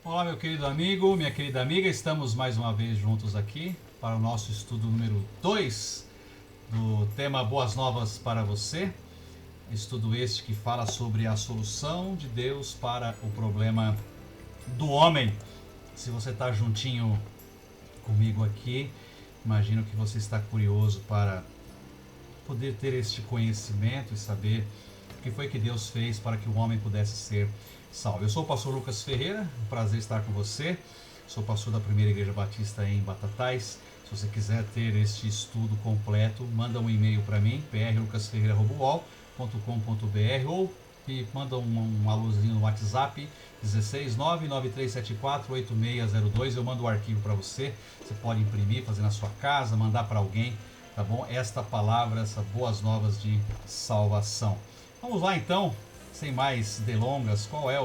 Olá, meu querido amigo, minha querida amiga, estamos mais uma vez juntos aqui para o nosso estudo número 2 do tema Boas Novas para você. Estudo este que fala sobre a solução de Deus para o problema do homem. Se você está juntinho comigo aqui, imagino que você está curioso para poder ter este conhecimento e saber o que foi que Deus fez para que o homem pudesse ser salvo. Eu sou o pastor Lucas Ferreira, um prazer estar com você. Sou pastor da Primeira Igreja Batista em Batatais. Se você quiser ter este estudo completo, manda um e-mail para mim, prlucasferreira@uol.com.br, ou me manda um alôzinho no WhatsApp, 16993748602. Eu mando o arquivo para você. Você pode imprimir, fazer na sua casa, mandar para alguém, tá bom? Esta palavra, essas boas novas de salvação. Vamos lá então, sem mais delongas, qual é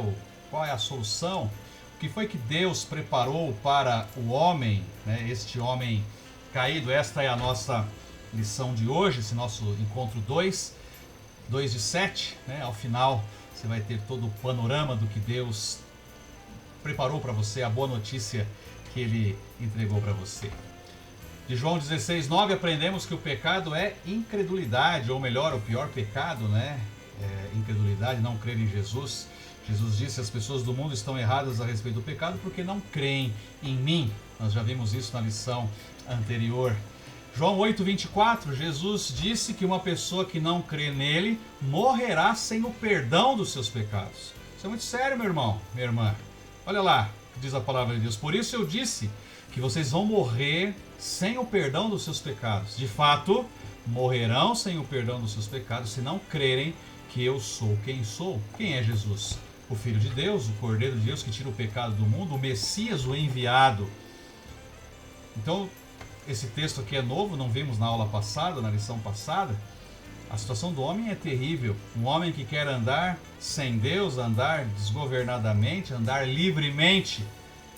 a solução? O que foi que Deus preparou para o homem, né? Este homem caído? Esta é a nossa lição de hoje, esse nosso encontro 2 de 7, né? Ao final você vai ter todo o panorama do que Deus preparou para você, a boa notícia que Ele entregou para você. De João 16:9 aprendemos que o pecado é incredulidade, ou melhor, o pior pecado, né? Incredulidade, não crer em Jesus. Jesus disse: as pessoas do mundo estão erradas a respeito do pecado porque não creem em mim. Nós já vimos isso na lição anterior. João 8:24, Jesus disse que uma pessoa que não crê nele morrerá sem o perdão dos seus pecados. Isso é muito sério, meu irmão, minha irmã. Olha lá, diz a palavra de Deus: por isso eu disse que vocês vão morrer sem o perdão dos seus pecados. De fato, morrerão sem o perdão dos seus pecados se não crerem que eu sou quem sou. Quem é Jesus? O Filho de Deus, o Cordeiro de Deus que tira o pecado do mundo, o Messias, o enviado. Então, esse texto aqui é novo, não vimos na aula passada, na lição passada. A situação do homem é terrível. Um homem que quer andar sem Deus, andar desgovernadamente, andar livremente,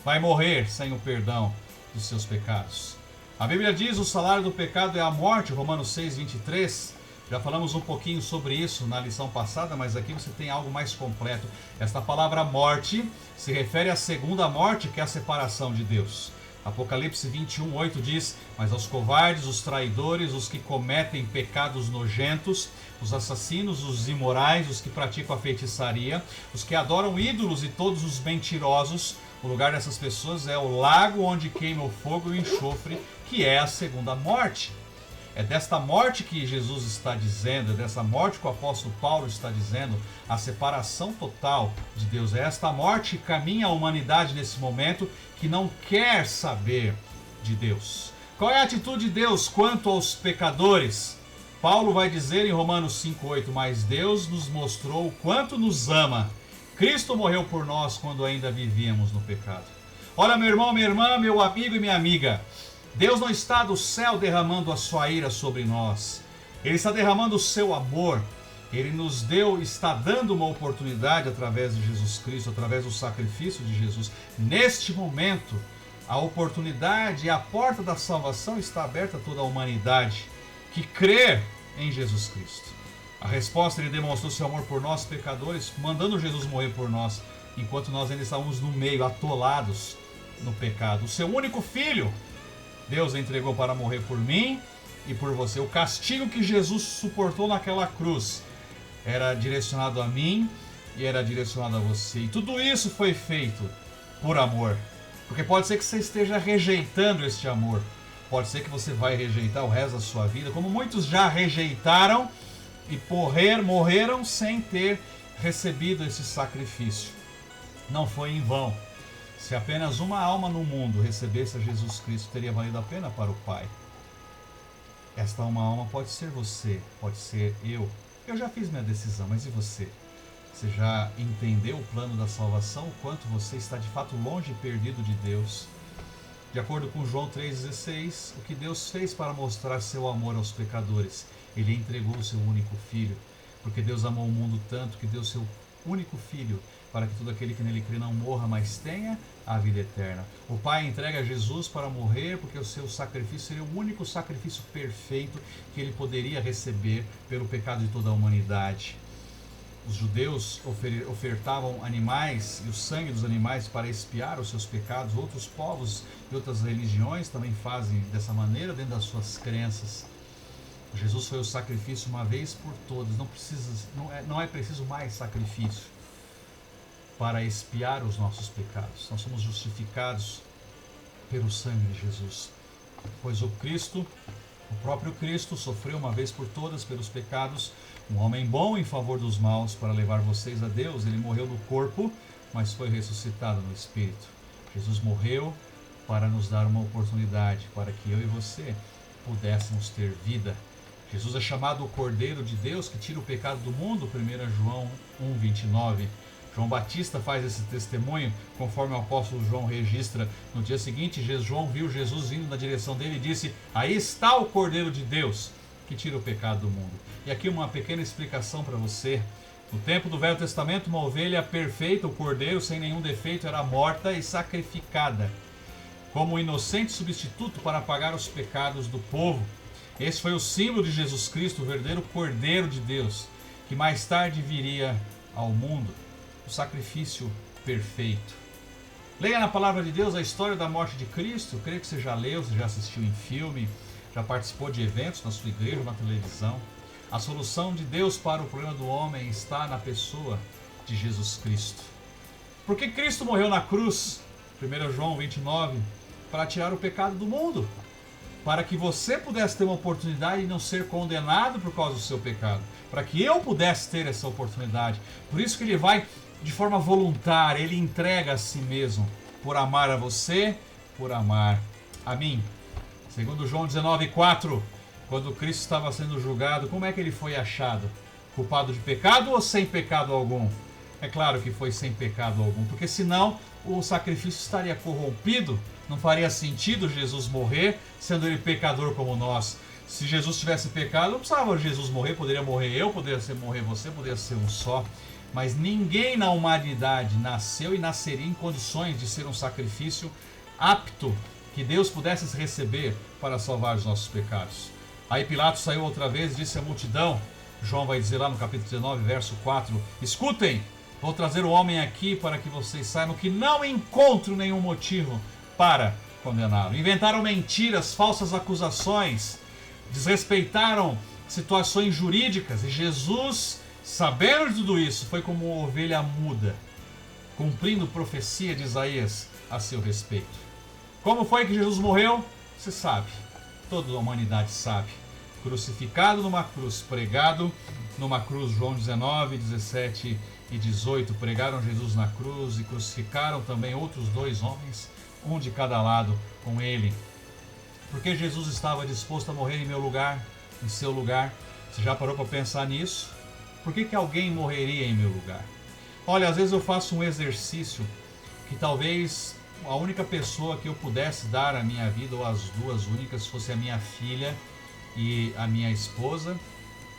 vai morrer sem o perdão dos seus pecados. A Bíblia diz: o salário do pecado é a morte, Romanos 6:23. Já falamos um pouquinho sobre isso na lição passada, mas aqui você tem algo mais completo. Esta palavra morte se refere à segunda morte, que é a separação de Deus. Apocalipse 21:8 diz: mas aos covardes, os traidores, os que cometem pecados nojentos, os assassinos, os imorais, os que praticam a feitiçaria, os que adoram ídolos e todos os mentirosos, o lugar dessas pessoas é o lago onde queima o fogo e o enxofre, que é a segunda morte. É desta morte que Jesus está dizendo, é dessa morte que o apóstolo Paulo está dizendo, a separação total de Deus. É esta morte que caminha a humanidade nesse momento, que não quer saber de Deus. Qual é a atitude de Deus quanto aos pecadores? Paulo vai dizer em Romanos 5:8, mas Deus nos mostrou o quanto nos ama. Cristo morreu por nós quando ainda vivíamos no pecado. Olha, meu irmão, minha irmã, meu amigo e minha amiga, Deus não está do céu derramando a sua ira sobre nós. Ele está derramando o seu amor. Ele nos deu, está dando uma oportunidade através de Jesus Cristo, através do sacrifício de Jesus. Neste momento, a oportunidade e a porta da salvação está aberta a toda a humanidade que crer em Jesus Cristo. A resposta: ele demonstrou seu amor por nós, pecadores, mandando Jesus morrer por nós, enquanto nós ainda estávamos no meio, atolados no pecado. O seu único filho Deus entregou para morrer por mim e por você. O castigo que Jesus suportou naquela cruz era direcionado a mim e era direcionado a você. E tudo isso foi feito por amor. Porque pode ser que você esteja rejeitando este amor. Pode ser que você vai rejeitar o resto da sua vida, como muitos já rejeitaram e morreram sem ter recebido esse sacrifício. Não foi em vão. Se apenas uma alma no mundo recebesse a Jesus Cristo, teria valido a pena para o Pai. Esta uma alma pode ser você, pode ser eu. Eu já fiz minha decisão, mas e você? Você já entendeu o plano da salvação? O quanto você está de fato longe e perdido de Deus? De acordo com João 3,16, o que Deus fez para mostrar seu amor aos pecadores? Ele entregou o seu único Filho, porque Deus amou o mundo tanto que deu seu único Filho, para que todo aquele que nele crê não morra, mas tenha a vida eterna. O Pai entrega Jesus para morrer, porque o seu sacrifício seria o único sacrifício perfeito que ele poderia receber pelo pecado de toda a humanidade. os judeus ofertavam animais e o sangue dos animais para expiar os seus pecados. Outros povos e outras religiões também fazem dessa maneira dentro das suas crenças. Jesus foi o sacrifício uma vez por todas. Não é preciso mais sacrifício para expiar os nossos pecados. Nós somos justificados pelo sangue de Jesus. Pois o próprio Cristo, sofreu uma vez por todas pelos pecados, um homem bom em favor dos maus, para levar vocês a Deus. Ele morreu no corpo, mas foi ressuscitado no Espírito. Jesus morreu para nos dar uma oportunidade, para que eu e você pudéssemos ter vida. Jesus é chamado o Cordeiro de Deus, que tira o pecado do mundo, 1 João 1,29. João Batista faz esse testemunho, conforme o apóstolo João registra. No dia seguinte, João viu Jesus vindo na direção dele e disse: aí está o Cordeiro de Deus, que tira o pecado do mundo. E aqui uma pequena explicação para você. No tempo do Velho Testamento, uma ovelha perfeita, o cordeiro sem nenhum defeito, era morta e sacrificada como um inocente substituto para pagar os pecados do povo. Esse foi o símbolo de Jesus Cristo, o verdadeiro Cordeiro de Deus, que mais tarde viria ao mundo. O sacrifício perfeito. Leia na palavra de Deus a história da morte de Cristo. Eu creio que você já leu, você já assistiu em filme, já participou de eventos na sua igreja, na televisão. A solução de Deus para o problema do homem está na pessoa de Jesus Cristo. Por que Cristo morreu na cruz? 1 João 29, para tirar o pecado do mundo. Para que você pudesse ter uma oportunidade de não ser condenado por causa do seu pecado. Para que eu pudesse ter essa oportunidade. Por isso que ele vai de forma voluntária, ele entrega a si mesmo, por amar a você, por amar a mim. Segundo João 19,4, quando Cristo estava sendo julgado, como é que ele foi achado? Culpado de pecado ou sem pecado algum? É claro que foi sem pecado algum, porque senão o sacrifício estaria corrompido, não faria sentido Jesus morrer, sendo ele pecador como nós. Se Jesus tivesse pecado, não precisava Jesus morrer, poderia morrer eu, poderia morrer você, poderia ser um só. Mas ninguém na humanidade nasceu e nasceria em condições de ser um sacrifício apto que Deus pudesse receber para salvar os nossos pecados. Aí Pilatos saiu outra vez e disse à multidão, João vai dizer lá no capítulo 19, verso 4, escutem, vou trazer o homem aqui para que vocês saibam que não encontro nenhum motivo para condená-lo. Inventaram mentiras, falsas acusações, desrespeitaram situações jurídicas e Jesus, sabendo de tudo isso, foi como uma ovelha muda, cumprindo profecia de Isaías a seu respeito. Como foi que Jesus morreu? Você sabe, toda a humanidade sabe. Crucificado numa cruz, pregado numa cruz, João 19, 17 e 18. Pregaram Jesus na cruz e crucificaram também outros dois homens, um de cada lado com ele. Porque Jesus estava disposto a morrer em meu lugar, em seu lugar. Você já parou para pensar nisso? Por que alguém morreria em meu lugar? Olha, às vezes eu faço um exercício que talvez a única pessoa que eu pudesse dar a minha vida, ou as duas únicas, fosse a minha filha e a minha esposa.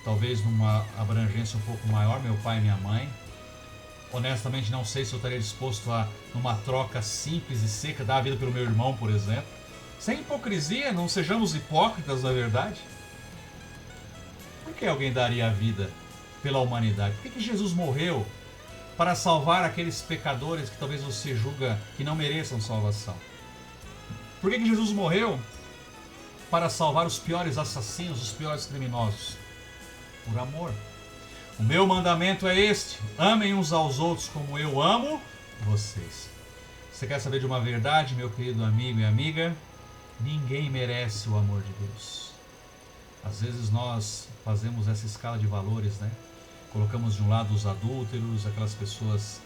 Talvez numa abrangência um pouco maior, meu pai e minha mãe. Honestamente não sei se eu estaria disposto a, numa troca simples e seca, dar a vida pelo meu irmão, por exemplo. Sem hipocrisia, não sejamos hipócritas, na verdade. Por que alguém daria a vida pela humanidade? Por que Jesus morreu para salvar aqueles pecadores que talvez você julga que não mereçam salvação? Por que Jesus morreu para salvar os piores assassinos, os piores criminosos? Por amor. O meu mandamento é este: amem uns aos outros como eu amo vocês. Você quer saber de uma verdade, meu querido amigo e amiga? Ninguém merece o amor de Deus. Às vezes nós fazemos essa escala de valores, né? Colocamos de um lado os adúlteros, aquelas pessoas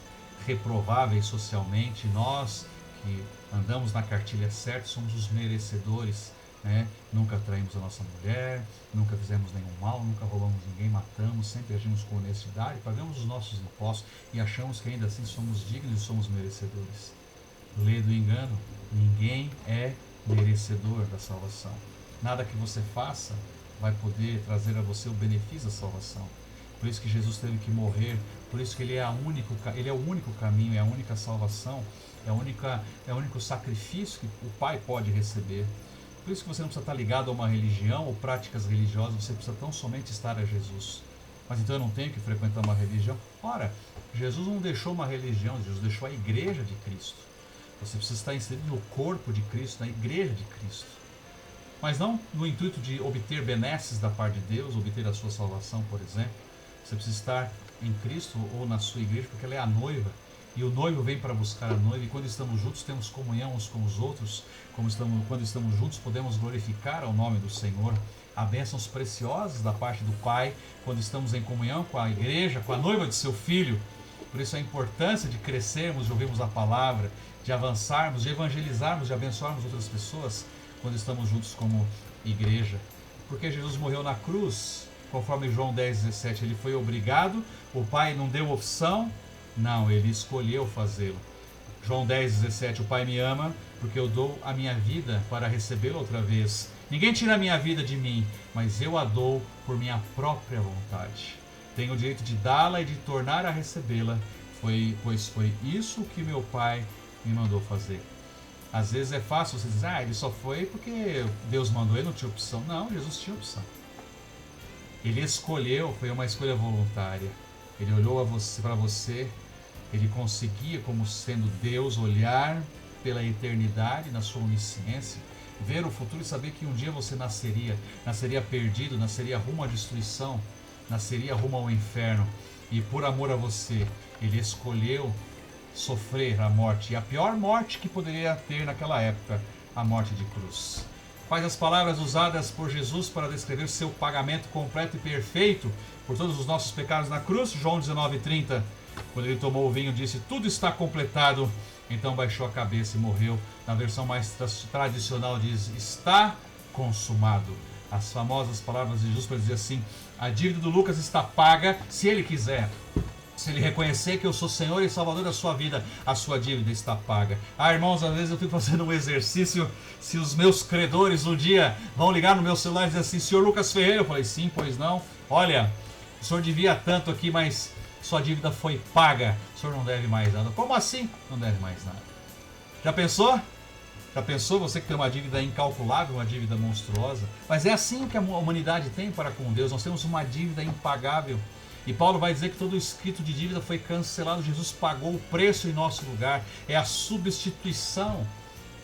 reprováveis socialmente. Nós que andamos na cartilha certa somos os merecedores, né? Nunca traímos a nossa mulher, nunca fizemos nenhum mal, nunca roubamos ninguém, matamos, sempre agimos com honestidade, pagamos os nossos impostos e achamos que ainda assim somos dignos e somos merecedores. Lê do engano, ninguém é merecedor da salvação. Nada que você faça vai poder trazer a você o benefício da salvação. Por isso que Jesus teve que morrer, por isso que ele é o único caminho, é a única salvação, é o único sacrifício que o Pai pode receber. Por isso que você não precisa estar ligado a uma religião ou práticas religiosas, você precisa tão somente estar a Jesus. Mas então eu não tenho que frequentar uma religião? Ora, Jesus não deixou uma religião, Jesus deixou a igreja de Cristo. Você precisa estar inserido no corpo de Cristo, na igreja de Cristo. Mas não no intuito de obter benesses da parte de Deus, obter a sua salvação, por exemplo. Você precisa estar em Cristo ou na sua igreja, porque ela é a noiva. E o noivo vem para buscar a noiva, e quando estamos juntos temos comunhão uns com os outros. Quando estamos juntos podemos glorificar ao nome do Senhor. Há bênçãos preciosas da parte do Pai, quando estamos em comunhão com a igreja, com a noiva de seu Filho. Por isso a importância de crescermos, de ouvirmos a palavra, de avançarmos, de evangelizarmos, de abençoarmos outras pessoas, quando estamos juntos como igreja. Porque Jesus morreu na cruz, conforme João 10,17, ele foi obrigado, o Pai não deu opção, não, ele escolheu fazê-lo. João 10,17, o Pai me ama porque eu dou a minha vida para recebê-lo outra vez. Ninguém tira a minha vida de mim, mas eu a dou por minha própria vontade. Tenho o direito de dá-la e de tornar a recebê-la, pois foi isso que meu Pai me mandou fazer. Às vezes é fácil você dizer, ele só foi porque Deus mandou, ele não tinha opção. Não, Jesus tinha opção. Ele escolheu, foi uma escolha voluntária. Ele olhou para você, ele conseguia, como sendo Deus, olhar pela eternidade, na sua onisciência, ver o futuro e saber que um dia você nasceria perdido, nasceria rumo à destruição, nasceria rumo ao inferno. E por amor a você, ele escolheu sofrer a morte, e a pior morte que poderia ter naquela época, a morte de cruz. Quais as palavras usadas por Jesus para descrever seu pagamento completo e perfeito por todos os nossos pecados na cruz? João 19,30, quando ele tomou o vinho, disse, tudo está completado, então baixou a cabeça e morreu. Na versão mais tradicional diz, está consumado. As famosas palavras de Jesus para dizer assim, a dívida do Lucas está paga, se ele quiser. Se ele reconhecer que eu sou Senhor e Salvador da sua vida, a sua dívida está paga. Irmãos, às vezes eu fico fazendo um exercício, se os meus credores um dia vão ligar no meu celular e dizer assim, senhor Lucas Ferreira, eu falei, sim, pois não. Olha, o senhor devia tanto aqui, mas sua dívida foi paga, o senhor não deve mais nada. Como assim? Não deve mais nada. Já pensou? Já pensou você que tem uma dívida incalculável, uma dívida monstruosa? Mas é assim que a humanidade tem para com Deus, nós temos uma dívida impagável. E Paulo vai dizer que todo o escrito de dívida foi cancelado, Jesus pagou o preço em nosso lugar, é a substituição.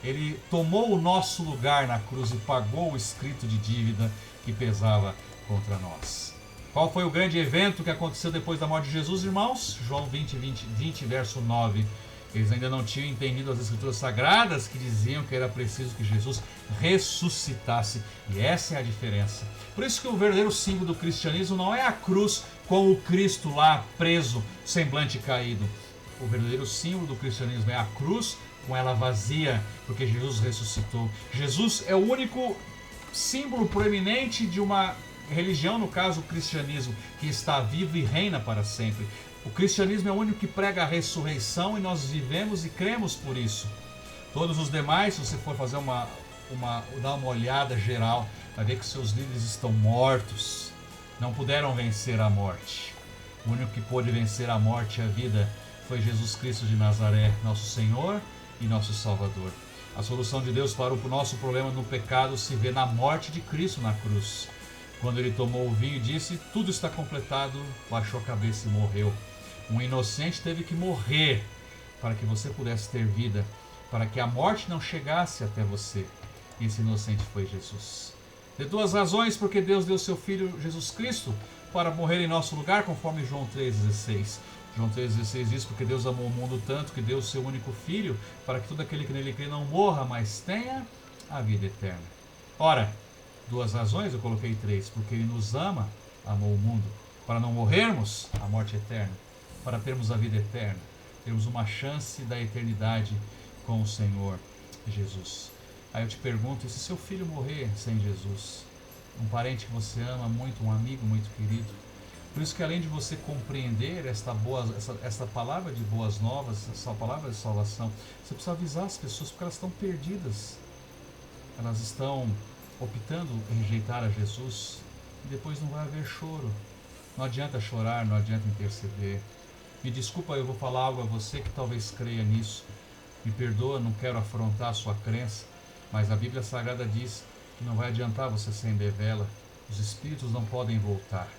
Ele tomou o nosso lugar na cruz e pagou o escrito de dívida que pesava contra nós. Qual foi o grande evento que aconteceu depois da morte de Jesus, irmãos? João 20, verso 9. Eles ainda não tinham entendido as escrituras sagradas que diziam que era preciso que Jesus ressuscitasse. E essa é a diferença. Por isso que o verdadeiro símbolo do cristianismo não é a cruz com o Cristo lá preso, semblante caído. O verdadeiro símbolo do cristianismo é a cruz com ela vazia, porque Jesus ressuscitou. Jesus é o único símbolo proeminente de uma religião, no caso o cristianismo, que está vivo e reina para sempre. O cristianismo é o único que prega a ressurreição e nós vivemos e cremos por isso. Todos os demais, se você for fazer dar uma olhada geral, vai ver que seus líderes estão mortos. Não puderam vencer a morte. O único que pôde vencer a morte e a vida foi Jesus Cristo de Nazaré, nosso Senhor e nosso Salvador. A solução de Deus para o nosso problema no pecado se vê na morte de Cristo na cruz. Quando ele tomou o vinho e disse, tudo está completado, baixou a cabeça e morreu. Um inocente teve que morrer para que você pudesse ter vida, para que a morte não chegasse até você. E esse inocente foi Jesus. De duas razões, porque Deus deu seu Filho Jesus Cristo para morrer em nosso lugar, conforme João 3,16. João 3,16 diz, porque Deus amou o mundo tanto que deu o seu único Filho, para que todo aquele que nele crê não morra, mas tenha a vida eterna. Ora, duas razões, eu coloquei três, porque Ele nos ama, amou o mundo, para não morrermos, a morte eterna, para termos a vida eterna, termos uma chance da eternidade com o Senhor Jesus. Aí eu te pergunto, e se seu filho morrer sem Jesus? Um parente que você ama muito, um amigo muito querido? Por isso que além de você compreender esta palavra de boas novas, essa palavra de salvação, você precisa avisar as pessoas, porque elas estão perdidas. Elas estão optando em rejeitar a Jesus, e depois não vai haver choro. Não adianta chorar, não adianta interceder. Me desculpa, eu vou falar algo a você que talvez creia nisso. Me perdoa, não quero afrontar a sua crença, mas a Bíblia Sagrada diz que não vai adiantar você acender vela. Os espíritos não podem voltar.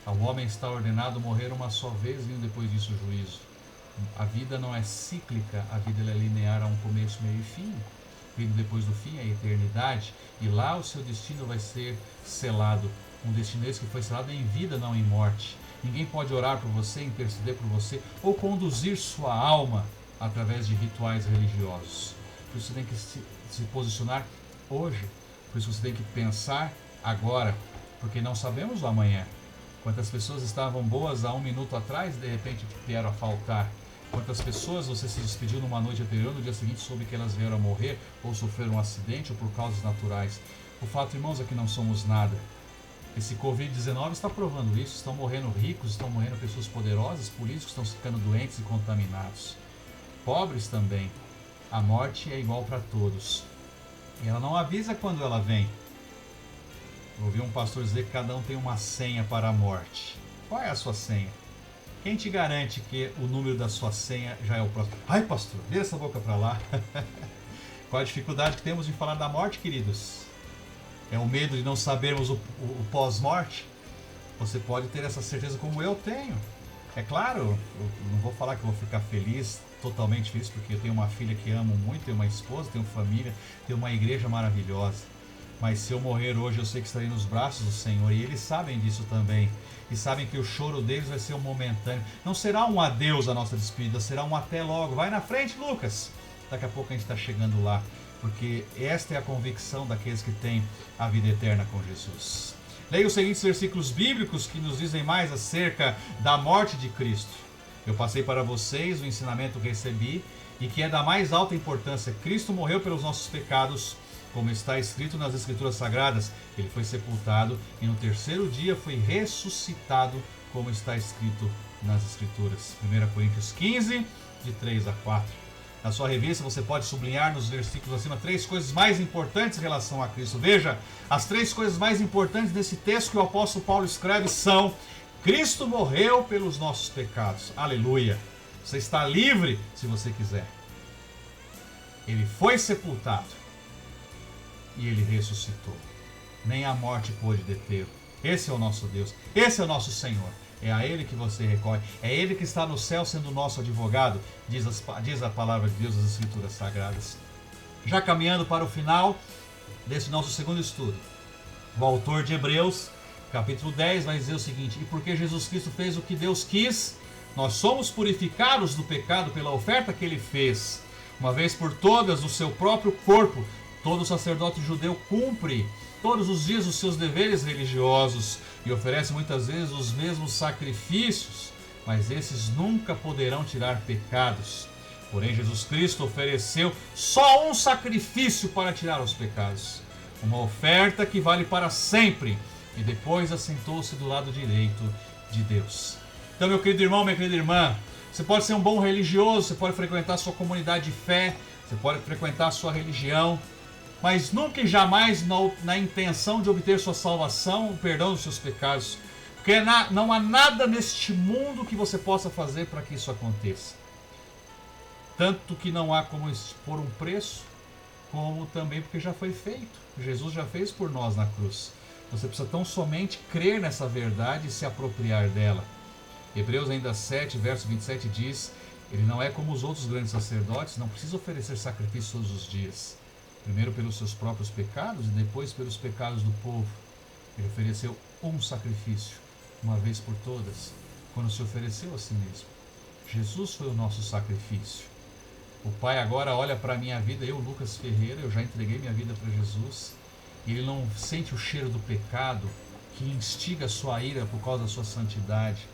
Ao homem está ordenado morrer uma só vez, vindo depois disso o juízo. A vida não é cíclica, a vida ela é linear, a um começo, meio e fim. Vindo depois do fim é a eternidade, e lá o seu destino vai ser selado. Um destino esse que foi selado em vida, não em morte. Ninguém pode orar por você, interceder por você, ou conduzir sua alma através de rituais religiosos. Por isso você tem que se posicionar hoje. Por isso você tem que pensar agora, porque não sabemos o amanhã. Quantas pessoas estavam boas há um minuto atrás, de repente vieram a faltar. Quantas pessoas você se despediu numa noite anterior, no dia seguinte soube que elas vieram a morrer, ou sofreram um acidente, ou por causas naturais. O fato, irmãos, é que não somos nada. Esse Covid-19 está provando isso. Estão morrendo ricos, estão morrendo pessoas poderosas, políticos estão ficando doentes e contaminados. Pobres também. A morte é igual para todos. E ela não avisa quando ela vem. Eu ouvi um pastor dizer que cada um tem uma senha para a morte. Qual é a sua senha? Quem te garante que o número da sua senha já é o próximo? Ai, pastor, vira essa boca para lá. Qual a dificuldade que temos de falar da morte, queridos? É o medo de não sabermos o pós-morte? Você pode ter essa certeza como eu tenho. É claro, eu não vou falar que eu vou ficar feliz, totalmente feliz, porque eu tenho uma filha que amo muito, tenho uma esposa, tenho família, tenho uma igreja maravilhosa. Mas se eu morrer hoje, eu sei que estarei nos braços do Senhor, e eles sabem disso também. E sabem que o choro deles vai ser um momentâneo. Não será um adeus à nossa despedida, será um até logo. Vai na frente, Lucas! Daqui a pouco a gente está chegando lá, porque esta é a convicção daqueles que têm a vida eterna com Jesus. Leia os seguintes versículos bíblicos que nos dizem mais acerca da morte de Cristo. Eu passei para vocês o ensinamento que recebi e que é da mais alta importância. Cristo morreu pelos nossos pecados, como está escrito nas Escrituras Sagradas. Ele foi sepultado e no terceiro dia foi ressuscitado, como está escrito nas Escrituras. 1 Coríntios 15, de 3 a 4. Na sua revista você pode sublinhar nos versículos acima 3 coisas mais importantes em relação a Cristo. Veja, as 3 coisas mais importantes desse texto que o apóstolo Paulo escreve são: Cristo morreu pelos nossos pecados. Aleluia! Você está livre se você quiser. Ele foi sepultado e ele ressuscitou. Nem a morte pôde detê-lo. Esse é o nosso Deus. Esse é o nosso Senhor. É a Ele que você recorre. É Ele que está no céu sendo o nosso advogado, diz a palavra de Deus, as Escrituras Sagradas. Já caminhando para o final desse nosso segundo estudo, o autor de Hebreus, capítulo 10, vai dizer o seguinte: e porque Jesus Cristo fez o que Deus quis, nós somos purificados do pecado pela oferta que Ele fez, uma vez por todas, o seu próprio corpo. Todo sacerdote judeu cumpre todos os dias os seus deveres religiosos e oferece muitas vezes os mesmos sacrifícios, mas esses nunca poderão tirar pecados. Porém, Jesus Cristo ofereceu só um sacrifício para tirar os pecados, uma oferta que vale para sempre, e depois assentou-se do lado direito de Deus. Então, meu querido irmão, minha querida irmã, você pode ser um bom religioso, você pode frequentar a sua comunidade de fé, você pode frequentar a sua religião, mas nunca e jamais na intenção de obter sua salvação, o perdão dos seus pecados. Porque não há nada neste mundo que você possa fazer para que isso aconteça. Tanto que não há como expor um preço, como também porque já foi feito. Jesus já fez por nós na cruz. Você precisa tão somente crer nessa verdade e se apropriar dela. Hebreus ainda 7, verso 27 diz: ele não é como os outros grandes sacerdotes, não precisa oferecer sacrifício todos os dias. Primeiro pelos seus próprios pecados e depois pelos pecados do povo. Ele ofereceu um sacrifício, uma vez por todas, quando se ofereceu a si mesmo. Jesus foi o nosso sacrifício. O Pai agora olha para a minha vida, eu, Lucas Ferreira, eu já entreguei minha vida para Jesus, e Ele não sente o cheiro do pecado que instiga a sua ira por causa da sua santidade.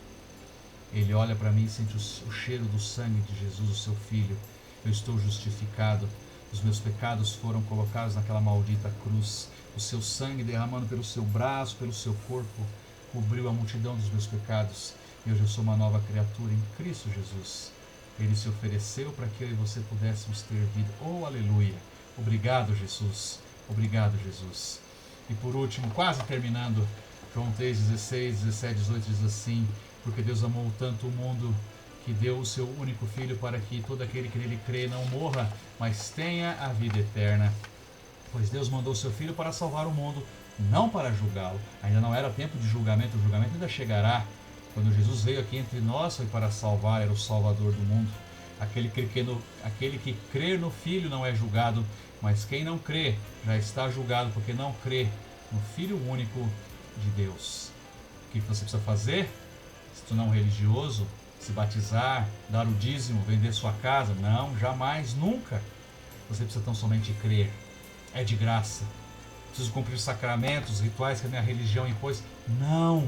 Ele olha para mim e sente o cheiro do sangue de Jesus, o seu Filho. Eu estou justificado. Os meus pecados foram colocados naquela maldita cruz. O seu sangue derramando pelo seu braço, pelo seu corpo, cobriu a multidão dos meus pecados. E hoje eu sou uma nova criatura em Cristo Jesus. Ele se ofereceu para que eu e você pudéssemos ter vida. Oh, aleluia! Obrigado, Jesus. Obrigado, Jesus. E por último, quase terminando, João 3, 16, 17, 18 diz assim: porque Deus amou tanto o mundo que deu o seu único Filho para que todo aquele que nele crê não morra, mas tenha a vida eterna. Pois Deus mandou o seu Filho para salvar o mundo não para julgá-lo. Ainda não era tempo de julgamento, o julgamento ainda chegará. Quando Jesus veio aqui entre nós, foi para salvar, era o Salvador do mundo. Aquele que crê no Filho não é julgado, mas quem não crê já está julgado, porque não crê no Filho único de Deus. O que você precisa fazer? Se tornar um religioso, se batizar, dar o dízimo, vender sua casa? Não, jamais, nunca. Você precisa tão somente crer. É de graça. Preciso cumprir os sacramentos, os rituais que a minha religião impôs? Não,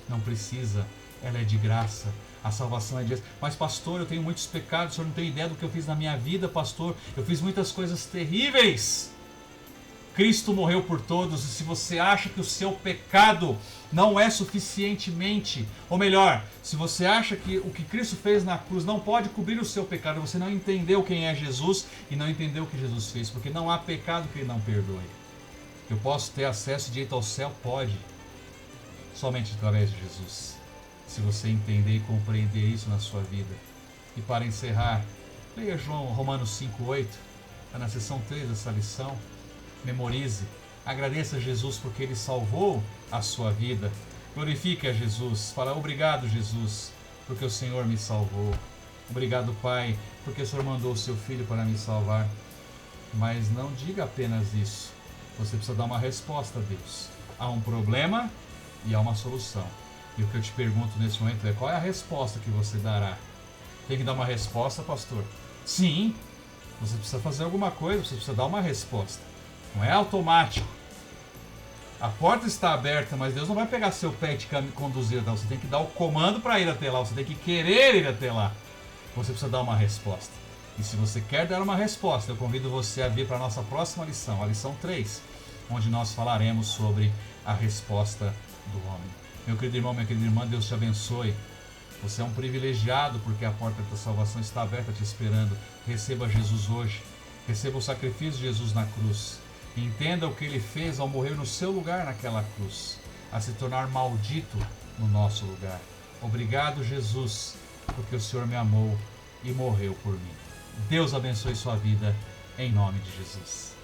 não precisa. Ela é de graça. A salvação é de graça. Mas pastor, eu tenho muitos pecados, o senhor não tem ideia do que eu fiz na minha vida, pastor. Eu fiz muitas coisas terríveis. Cristo morreu por todos, e se você acha que o seu pecado não é suficientemente, ou melhor, se você acha que o que Cristo fez na cruz não pode cobrir o seu pecado, você não entendeu quem é Jesus e não entendeu o que Jesus fez, porque não há pecado que Ele não perdoe. Eu posso ter acesso direito ao céu? Pode, somente através de Jesus, se você entender e compreender isso na sua vida. E para encerrar, leia Romanos 5:8, está na seção 3 dessa lição. Memorize, agradeça a Jesus porque Ele salvou a sua vida. Glorifique a Jesus, fala obrigado Jesus, porque o Senhor me salvou. Obrigado Pai, porque o Senhor mandou o seu Filho para me salvar. Mas não diga apenas isso, você precisa dar uma resposta a Deus. Há um problema e há uma solução. E o que eu te pergunto nesse momento é, qual é a resposta que você dará? Tem que dar uma resposta, pastor? Sim, você precisa fazer alguma coisa, você precisa dar uma resposta. Não é automático. A porta está aberta, mas Deus não vai pegar seu pé e te conduzir. Não. Você tem que dar o comando para ir até lá. Você tem que querer ir até lá. Você precisa dar uma resposta. E se você quer dar uma resposta, eu convido você a vir para a nossa próxima lição, a lição 3, onde nós falaremos sobre a resposta do homem. Meu querido irmão, minha querida irmã, Deus te abençoe. Você é um privilegiado porque a porta da salvação está aberta te esperando. Receba Jesus hoje. Receba o sacrifício de Jesus na cruz. Entenda o que Ele fez ao morrer no seu lugar naquela cruz, a se tornar maldito no nosso lugar. Obrigado, Jesus, porque o Senhor me amou e morreu por mim. Deus abençoe sua vida, em nome de Jesus.